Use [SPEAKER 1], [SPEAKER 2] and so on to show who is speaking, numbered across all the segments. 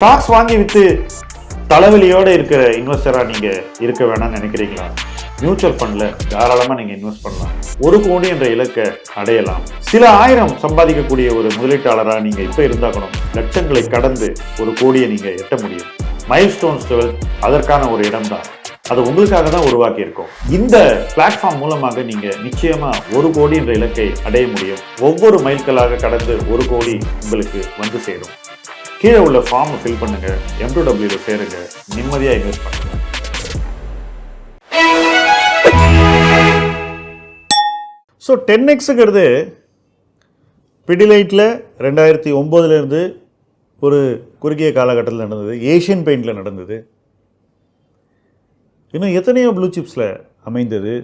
[SPEAKER 1] Stocks வாங்கி விற்று தலைவலியோடு இருக்கிற இன்வெஸ்டராக நீங்கள் இருக்க வேணாம்னு நினைக்கிறீங்களா? மியூச்சுவல் ஃபண்டில் தாராளமாக நீங்கள் இன்வெஸ்ட் பண்ணலாம். 1 கோடி என்ற இலக்கை அடையலாம். சில ஆயிரம் சம்பாதிக்கக்கூடிய ஒரு முதலீட்டாளராக நீங்கள் இப்போ இருந்தாக்கணும். லட்சங்களை கடந்து 1 கோடியை நீங்கள் எட்ட முடியும். மைல்ஸ்டோன்ஸ் 12 அதற்கான ஒரு இடம் தான். அது உங்களுக்காக தான் உருவாக்கி இருக்கும். இந்த பிளாட்ஃபார்ம் மூலமாக நீங்க நிச்சயமா 1 கோடி என்ற இலக்கை அடைய முடியும். ஒவ்வொரு மைல்களாக கடந்து 1 கோடி உங்களுக்கு வந்து சேரும். கீழே உள்ள ஃபார்ம் ஃபில் பண்ணுங்க, M2W சேருங்க, நிம்மதியா இன்வெஸ்ட் பண்ணுங்க. ஸோ 10Xங்கிறது பிடிலைட்டில் 2009 ஒரு குறுகிய காலகட்டத்தில் நடந்தது. ஏஷியன் பெயிண்டில் நடந்தது. இன்னும் எத்தனையோ ப்ளூ சிப்ஸில் அமைந்தது.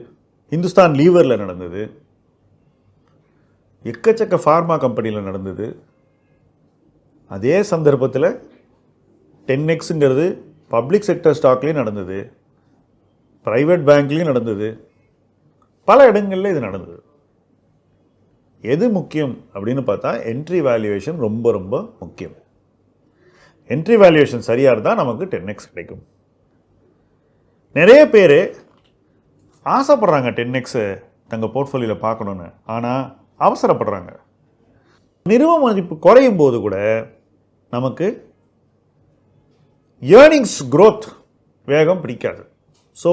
[SPEAKER 1] இந்துஸ்தான் லீவரில் நடந்தது. எக்கச்சக்க ஃபார்மா கம்பெனியில் நடந்தது. அதே சந்தர்ப்பத்தில் 10Xங்கிறது பப்ளிக் செக்டர் ஸ்டாக்லேயும் நடந்தது, ப்ரைவேட் பேங்க்லேயும் நடந்தது, பல இடங்களில் இது நடந்தது. எது முக்கியம் அப்படின்னு பார்த்தா என்ட்ரி வேல்யூவேஷன் ரொம்ப ரொம்ப முக்கியம். என்ட்ரி வேல்யூவேஷன் சரியாக இருந்தால் நமக்கு 10X கிடைக்கும். நிறைய பேர் ஆசைப்படுறாங்க 10X தங்கள் போர்ட்ஃபோலியோவில் பார்க்கணுன்னு, ஆனால் அவசரப்படுறாங்க. நிறுவன மதிப்பு குறையும் போது கூட நமக்கு ஏர்னிங்ஸ் க்ரோத் வேகம் பிடிக்காது. ஸோ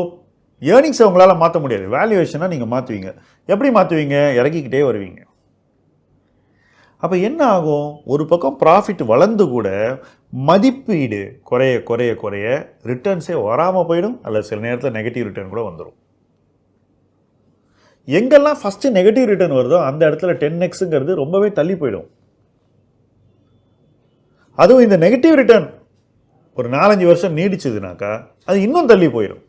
[SPEAKER 1] ஏர்னிங்ஸை உங்களால் மாற்ற முடியாது. வேல்யூவேஷனாக நீங்கள் மாற்றுவீங்க. எப்படி மாற்றுவீங்க? இறக்கிக்கிட்டே வருவீங்க. அப்போ என்ன ஆகும்? ஒரு பக்கம் ப்ராஃபிட் வளர்ந்து கூட மதிப்பீடு குறைய குறைய குறைய ரிட்டர்ன்ஸே வராமல் போயிடும், அல்லது சில நேரத்தில் நெகட்டிவ் ரிட்டர்ன் கூட வந்துடும். எங்கெல்லாம் ஃபஸ்ட்டு நெகட்டிவ் ரிட்டர்ன் வருதோ அந்த இடத்துல 10Xங்கிறது ரொம்பவே தள்ளி போயிடும். அதுவும் இந்த நெகட்டிவ் ரிட்டர்ன் ஒரு 4-5 வருஷம் நீடிச்சதுனாக்கா அது இன்னும் தள்ளி போயிடும்.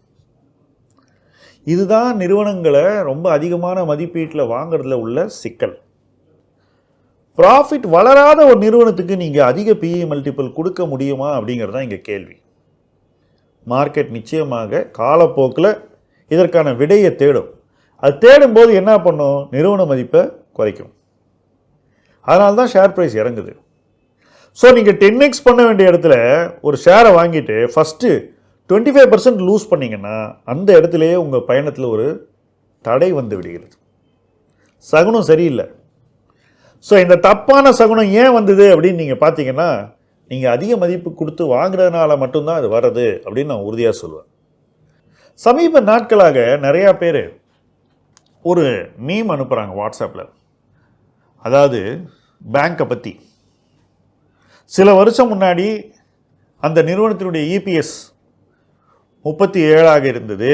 [SPEAKER 1] இதுதான் நிறுவனங்களை ரொம்ப அதிகமான மதிப்பீட்டில் வாங்குறதுல உள்ள சிக்கல். ப்ராஃபிட் வளராத ஒரு நிறுவனத்துக்கு நீங்கள் அதிக PE மல்டிபிள் கொடுக்க முடியுமா அப்படிங்கிறது தான் இங்கே கேள்வி. மார்க்கெட் நிச்சயமாக காலப்போக்கில் இதற்கான விடையை தேடும். அது தேடும்போது என்ன பண்ணும்? நிறுவன மதிப்பை குறைக்கும். அதனால தான் ஷேர் ப்ரைஸ் இறங்குது. ஸோ நீங்கள் 10X பண்ண வேண்டிய இடத்துல ஒரு ஷேரை வாங்கிட்டு ஃபஸ்ட்டு 25% லூஸ் பண்ணிங்கன்னா அந்த இடத்துலையே உங்கள் பயணத்தில் ஒரு தடை வந்து விடுகிறது. சகுனம் சரியில்லை. ஸோ இந்த தப்பான சகுனம் ஏன் வந்தது அப்படின்னு நீங்கள் பார்த்தீங்கன்னா, நீங்கள் அதிக மதிப்பு கொடுத்து வாங்குறதுனால மட்டும்தான் அது வர்றது அப்படின்னு நான் உறுதியாக சொல்லுவேன். சமீப நாட்களாக நிறையா பேர் ஒரு மீம் அனுப்புகிறாங்க வாட்ஸ்அப்பில். அதாவது பேங்கை பற்றி. சில வருஷம் முன்னாடி அந்த நிறுவனத்தினுடைய EPS 37 இருந்தது.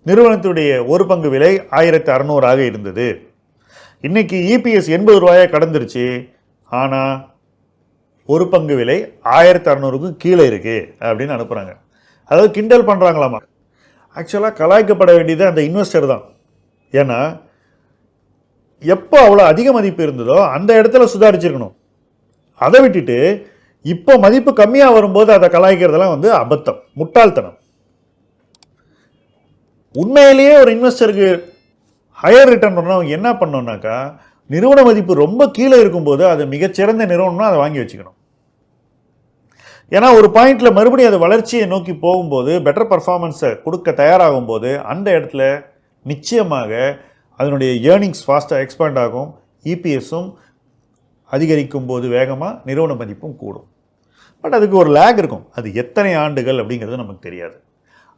[SPEAKER 1] நிறுவனத்தினுடைய ஒரு பங்கு விலை 1600 இருந்தது. இன்னைக்கு EPS 80 ரூபாயை கடந்துருச்சு. ஆனால் ஒரு பங்கு விலை 1600க்கு கீழே இருக்கு அப்படின்னு அனுப்புகிறாங்க. அதாவது கிண்டல் பண்ணுறாங்களாமா. ஆக்சுவலாக கலாய்க்கப்பட வேண்டியது அந்த இன்வெஸ்டர் தான். ஏன்னா எப்போ அவ்வளோ அதிக மதிப்பு இருந்ததோ அந்த இடத்துல சுதாரிச்சிருக்கணும். அதை விட்டுட்டு இப்போ மதிப்பு கம்மியாக வரும்போது அதை கலாய்க்கிறதெல்லாம் அபத்தம், முட்டாள்தனம். உண்மையிலேயே ஒரு இன்வெஸ்டருக்கு ஹையர் ரிட்டர்ன் பண்ணணும் என்ன பண்ணோம்னாக்கா, நிறுவன மதிப்பு ரொம்ப கீழே இருக்கும்போது அது மிகச்சிறந்த நிறுவனம்னா அதை வாங்கி வச்சுக்கணும். ஏன்னா ஒரு பாயிண்டில் மறுபடியும் அது வளர்ச்சியை நோக்கி போகும்போது, பெட்டர் பர்ஃபார்மன்ஸை கொடுக்க தயாராகும் போது அந்த இடத்துல நிச்சயமாக அதனுடைய ஏர்னிங்ஸ் ஃபாஸ்ட்டாக எக்ஸ்பேண்ட் ஆகும். EPSம் அதிகரிக்கும் போது வேகமாக நிறுவன மதிப்பும் கூடும். பட் அதுக்கு ஒரு லேக் இருக்கும். அது எத்தனை ஆண்டுகள் அப்படிங்கிறது நமக்கு தெரியாது.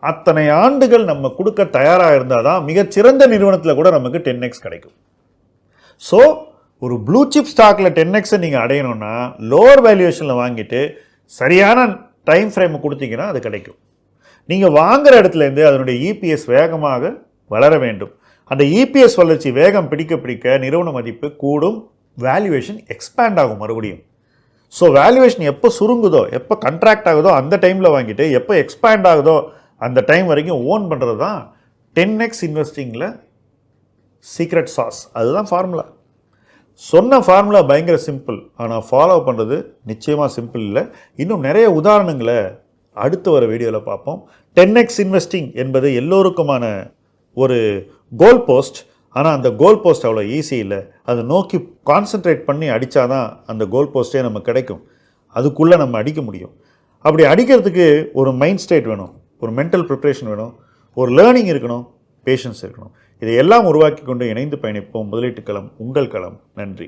[SPEAKER 1] அத்தனை ஆண்டுகள் நம்ம கொடுக்க தயாராக இருந்தால் தான் மிகச்சிறந்த நிறுவனத்தில் கூட நமக்கு 10X கிடைக்கும். ஸோ ஒரு ப்ளூ சிப் ஸ்டாக்கில் 10Xை நீங்கள் அடையணும்னா லோவர் வேல்யூவேஷனில் வாங்கிட்டு சரியான டைம் ஃப்ரேமை கொடுத்தீங்கன்னா அது கிடைக்கும். நீங்கள் வாங்குகிற இடத்துலேருந்து அதனுடைய EPS வேகமாக வளர வேண்டும். அந்த EPS வளர்ச்சி வேகம் பிடிக்க பிடிக்க நிறுவன மதிப்பு கூடும், வேல்யூவேஷன் எக்ஸ்பேண்ட் ஆகும் மறுபடியும். ஸோ வேல்யூவேஷன் எப்போ சுருங்குதோ, எப்போ கண்ட்ராக்ட் ஆகுதோ அந்த டைமில் வாங்கிட்டு, எப்போ எக்ஸ்பேண்ட் ஆகுதோ அந்த டைம் வரைக்கும் ஓன் பண்ணுறது தான் 10X இன்வெஸ்டிங்கில் சீக்ரெட் சாஸ். அதுதான் ஃபார்முலா. சொன்ன ஃபார்முலா பயங்கர சிம்பிள், ஆனால் ஃபாலோ பண்ணுறது நிச்சயமாக சிம்பிள் இல்லை. இன்னும் நிறைய உதாரணங்களை அடுத்து வர வீடியோவில் பார்ப்போம். 10X இன்வெஸ்டிங் என்பது எல்லோருக்குமான ஒரு கோல் போஸ்ட். ஆனால் அந்த கோல் போஸ்ட் அவ்வளோ ஈஸி இல்லை. அதை நோக்கி கான்சென்ட்ரேட் பண்ணி அடித்தாதான் அந்த கோல் போஸ்ட்டே நமக்கு கிடைக்கும். அதுக்குள்ளே நம்ம அடிக்க முடியும். அப்படி அடிக்கிறதுக்கு ஒரு மைண்ட் ஸ்டேட் வேணும், ஒரு மென்டல் ப்ரிப்ரேஷன் வேணும், ஒரு லேர்னிங் இருக்கணும், பேஷன்ஸ் இருக்கணும். இதையெல்லாம் உருவாக்கி கொண்டு இணைந்து பயணிப்போம். முதலீட்டு களம் உங்கள் களம். நன்றி.